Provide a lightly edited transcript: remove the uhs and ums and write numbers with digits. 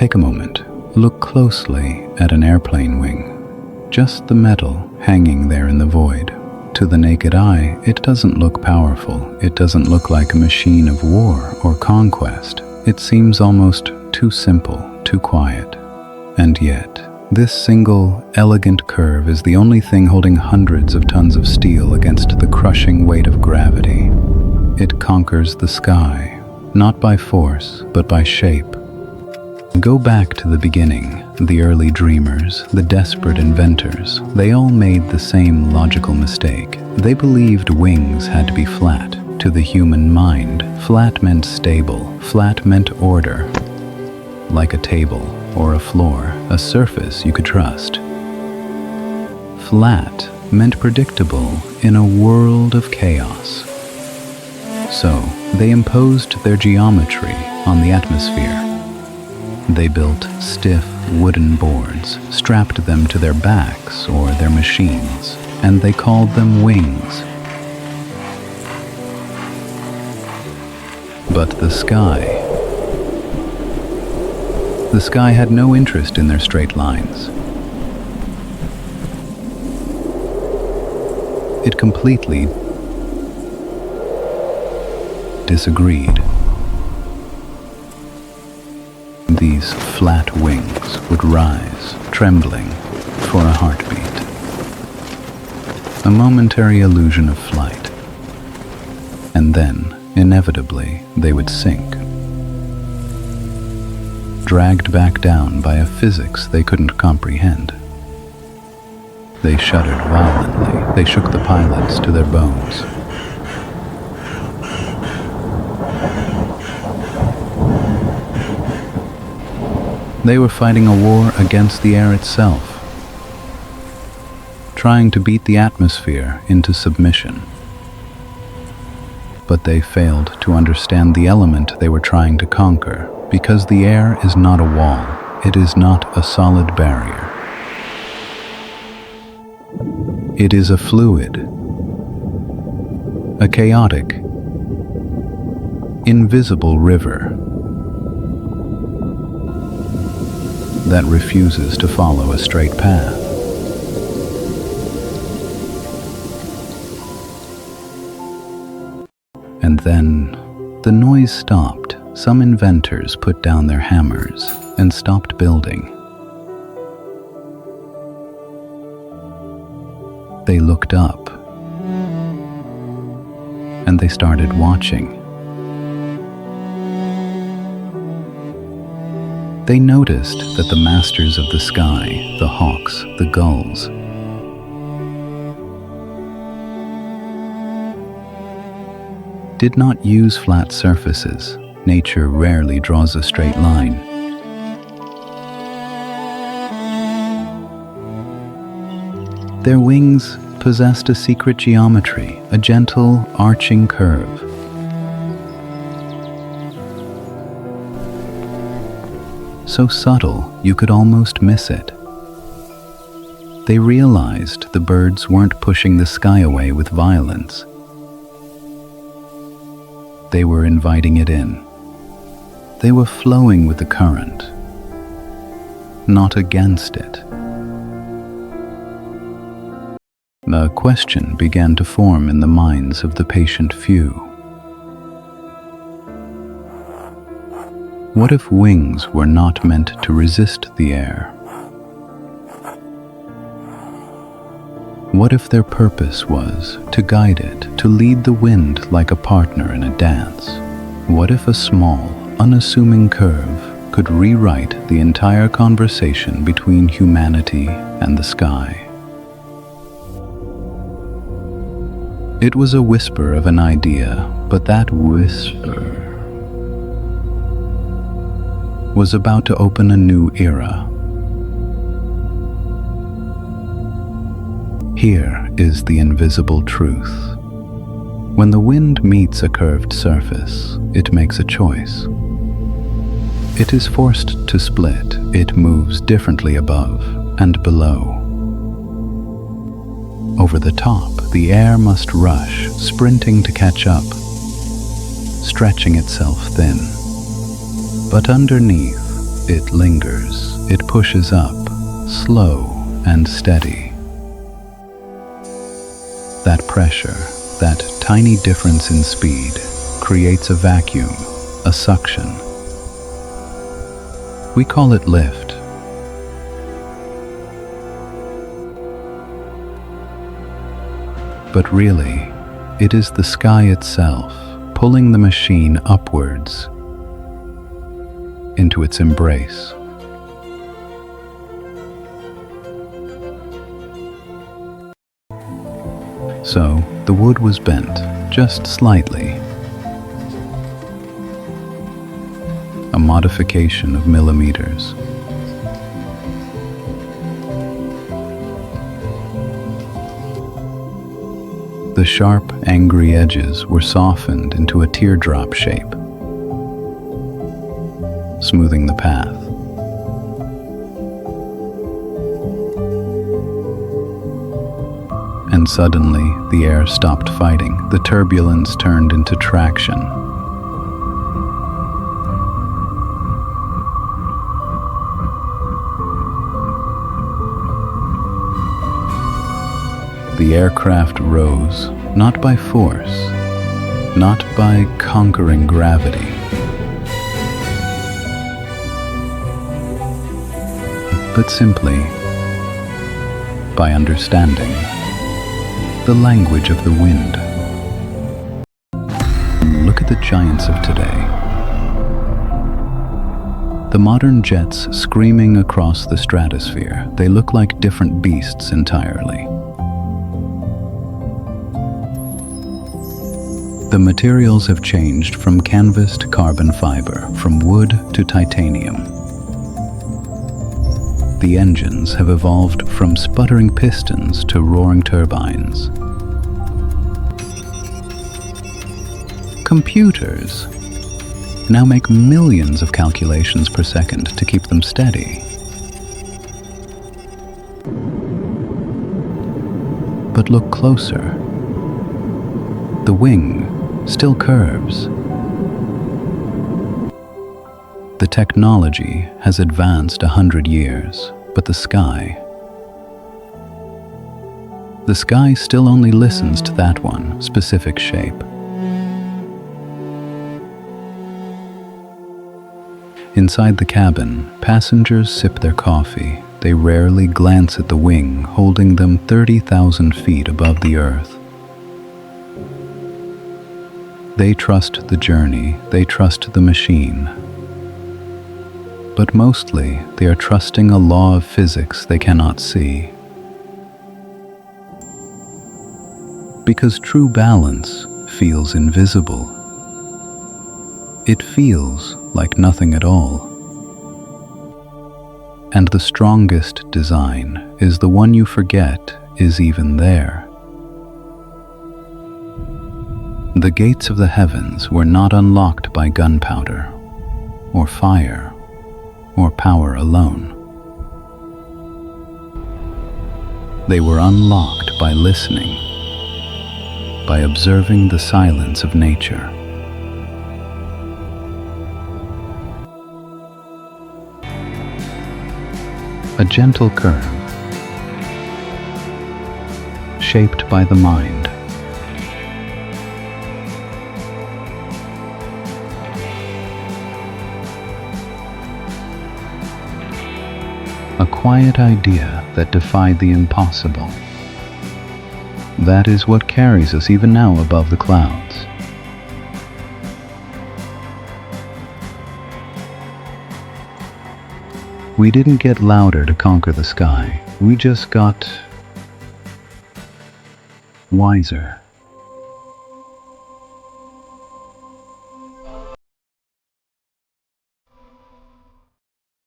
Take a moment. Look closely at an airplane wing. Just the metal hanging there in the void. To the naked eye, it doesn't look powerful. It doesn't look like a machine of war or conquest. It seems almost too simple, too quiet. And yet, this single, elegant curve is the only thing holding hundreds of tons of steel against the crushing weight of gravity. It conquers the sky, not by force, but by shape. Go back to the beginning. The early dreamers, the desperate inventors, they all made the same logical mistake. They believed wings had to be flat. To the human mind, flat meant stable, flat meant order. Like a table or a floor, a surface you could trust. Flat meant predictable in a world of chaos. So, they imposed their geometry on the atmosphere. They built stiff wooden boards, strapped them to their backs or their machines, and they called them wings. But the sky had no interest in their straight lines. It completely disagreed. These flat wings would rise, trembling, for a heartbeat. A momentary illusion of flight. And then, inevitably, they would sink. Dragged back down by a physics they couldn't comprehend. They shuddered violently. They shook the pilots to their bones. They were fighting a war against the air itself, trying to beat the atmosphere into submission. But they failed to understand the element they were trying to conquer, because the air is not a wall, it is not a solid barrier. It is a fluid, a chaotic, invisible river that refuses to follow a straight path. And then the noise stopped. Some inventors put down their hammers and stopped building. They looked up and they started watching. They noticed that the masters of the sky, the hawks, the gulls, did not use flat surfaces. Nature rarely draws a straight line. Their wings possessed a secret geometry, a gentle, arching curve. So subtle you could almost miss it. They realized the birds weren't pushing the sky away with violence. They were inviting it in. They were flowing with the current, not against it. A question began to form in the minds of the patient few. What if wings were not meant to resist the air? What if their purpose was to guide it, to lead the wind like a partner in a dance? What if a small, unassuming curve could rewrite the entire conversation between humanity and the sky? It was a whisper of an idea, but that whisper was about to open a new era. Here is the invisible truth. When the wind meets a curved surface, it makes a choice. It is forced to split. It moves differently above and below. Over the top, the air must rush, sprinting to catch up, stretching itself thin. But underneath, It lingers, it pushes up, slow and steady. That pressure, that tiny difference in speed, creates a vacuum, a suction. We call it lift. But really, it is the sky itself pulling the machine upwards into its embrace. So, the wood was bent, just slightly. A modification of millimeters. The sharp, angry edges were softened into a teardrop shape, smoothing the path. And suddenly, the air stopped fighting. The turbulence turned into traction. The aircraft rose, not by force, not by conquering gravity, but simply by understanding the language of the wind. Look at the giants of today. The modern jets screaming across the stratosphere, they look like different beasts entirely. The materials have changed from canvas to carbon fiber, from wood to titanium. The engines have evolved from sputtering pistons to roaring turbines. Computers now make millions of calculations per second to keep them steady. But look closer. The wing still curves. The technology has advanced 100 years, but the sky still only listens to that one specific shape. Inside the cabin, passengers sip their coffee. They rarely glance at the wing, holding them 30,000 feet above the earth. They trust the journey, they trust the machine. But mostly, they are trusting a law of physics they cannot see. Because true balance feels invisible. It feels like nothing at all. And the strongest design is the one you forget is even there. The gates of the heavens were not unlocked by gunpowder, or fire, or power alone. They were unlocked by listening, by observing the silence of nature. A gentle curve, shaped by the mind. A quiet idea that defied the impossible. That is what carries us even now above the clouds. We didn't get louder to conquer the sky. We just got wiser.